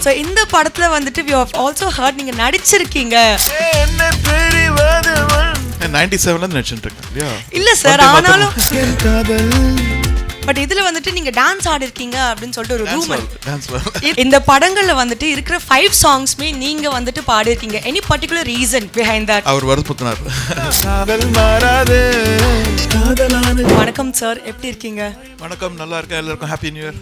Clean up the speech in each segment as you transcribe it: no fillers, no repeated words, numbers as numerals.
So இந்த படத்துல வந்துட்டு we have also heard நீங்க நடிச்சிருக்கீங்க. 97ல நடிச்சிட்டு இருக்கேன். இல்ல சார், ஆனாலும் பட் இதுல வந்துட்டு நீங்க டான்ஸ் ஆடி இருக்கீங்க அப்படின்னு சொல்லிட்டு ஒரு ரூமர். இந்த படங்கள்ல வந்துட்டு இருக்கிற 5 சாங்ஸ்மே நீங்க வந்துட்டு பாடி இருக்கீங்க. Any particular reason behind that? அவர் வருதுனார். வணக்கம் சார், எப்படி இருக்கீங்க? வணக்கம், நல்லா இருக்கேன். எல்லாருக்கும் happy new year.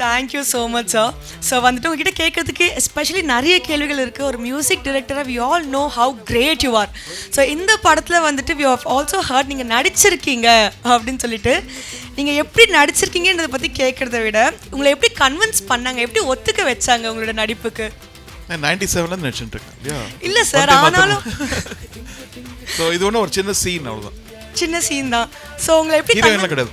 Thank you so much sir. So வந்துட்டு உங்ககிட்ட கேட்கறதுக்கு எஸ்பெஷலி நிறைய கேள்விகள் இருக்குது. ஒரு மியூசிக் டிரெக்டராக we all know how great you are. So இந்த படத்தில் வந்துட்டு வி ஹவ் ஆல்சோ ஹர்ட் நீங்கள் நடிச்சிருக்கீங்க அப்படின்னு சொல்லிட்டு, நீங்கள் எப்படி நடிச்சிருக்கீங்கன்றதை பற்றி கேட்குறத விட உங்களை எப்படி கன்வின்ஸ் பண்ணாங்க, எப்படி ஒத்துக்க வச்சாங்க உங்களோட நடிப்புக்கு? 97ல நடிச்சிட்டு இருக்கேன். இல்லை சார், ஆனாலும் ஸோ இது ஒன்றும் ஒரு சின்ன சீன், அவ்வளோதான். சின்ன சீன் தான். ஸோ உங்களை எப்படி கிடையாது,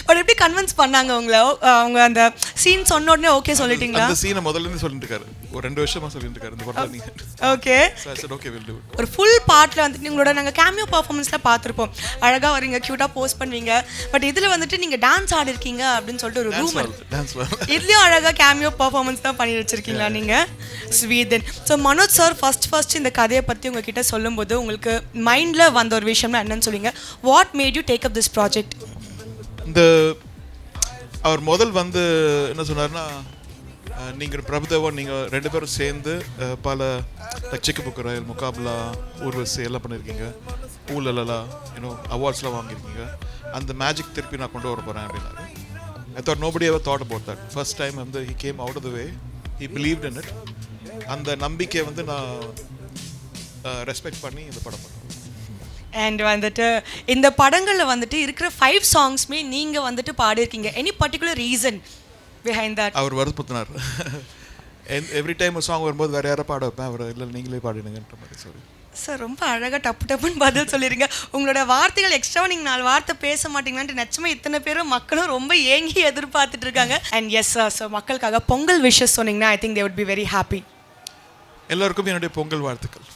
பட் எப்படி கன்வின்ஸ் பண்ணாங்க உங்களை? அவங்க அந்த சீன் சொன்ன உடனே ஓகே சொல்லிட்டீங்களா? அந்த சீனை முதல்ல இருந்து சொல்லிட்டு இருக்காரு, ஒரு 2 வருஷமா சொல்லிட்டு இருக்காரு இந்த படத்துல. நீங்க okay so I set okay will do it. ஒரு ஃபுல் பார்ட்ல வந்துட்டு உங்களோட நாங்க கேமியோ பெர்ஃபார்மன்ஸ்ல பார்த்திருப்போம். அழகா வரீங்க, கியூட்டா போஸ்ட் பண்ணுவீங்க. பட் இதுல வந்துட்டு நீங்க டான்ஸ் ஆடி இருக்கீங்க அப்படின்னு சொல்லிட்டு ஒரு ரூமர். இதுலயும் அழகா கேமியோ பெர்ஃபார்மன்ஸ் தான் பண்ணி வச்சிருக்கீங்களா நீங்க? ஸ்வீதன். ஸோ மனோஜ் சார் ஃபர்ஸ்ட் இந்த கதையை பத்தி உங்ககிட்ட சொல்லும்போது உங்களுக்கு மைண்ட்ல வந்த ஒரு விஷயம்னா என்னன்னு சொல்லுங்க? What made you take up this project? இந்த அவர் முதல் வந்து என்ன சொன்னார்னா, நீங்கள் பிரபுதேவன் நீங்கள் 2 பேரும் சேர்ந்து பல சிக்கு புக்கு ராயல், முகாபலா, ஊர்வசி எல்லாம் பண்ணியிருக்கீங்க, ஊழலா அவார்ட்ஸ்லாம் வாங்கியிருக்கீங்க. அந்த மேஜிக் திருப்பி நான் கொண்டு வர போகிறேன் அப்படின்னாரு. I thought nobody ever thought about that. First time வந்து he came out of the way, he believed in it. அந்த நம்பிக்கையை வந்து நான் ரெஸ்பெக்ட் பண்ணி இந்த படம் பண்ணேன். அண்ட் வந்துட்டு இந்த படங்களில் வந்துட்டு இருக்கிற 5 சாங்ஸ்மே நீங்கள் வந்துட்டு பாடியிருக்கீங்க. Any particular reason behind that? அவர் வருதுனார். எவ்ரி டைம் ஒரு சாங் வரும்போது வேறு யாரை பாட வைப்பேன், அவர் இல்லை நீங்களே பாடிடுங்கன்ற மாதிரி. சாரி சார், ரொம்ப அழகாக டப்புன்னு பதில் சொல்லிடுங்க. உங்களோட வார்த்தைகள் எக்ஸ்ட்ராவாக நீங்கள் 4 வார்த்தை பேச மாட்டீங்களான்ட்டு நிச்சயமாக இத்தனை பேரும் மக்களும் ரொம்ப ஏங்கி எதிர்பார்த்துட்டு இருக்காங்க. அண்ட் எஸ் சார், ஸோ மக்களுக்காக பொங்கல் விஷஸ் சொன்னீங்கன்னா I think they would be very happy. எல்லாருக்கும் என்னுடைய பொங்கல் வாழ்த்துக்கள்.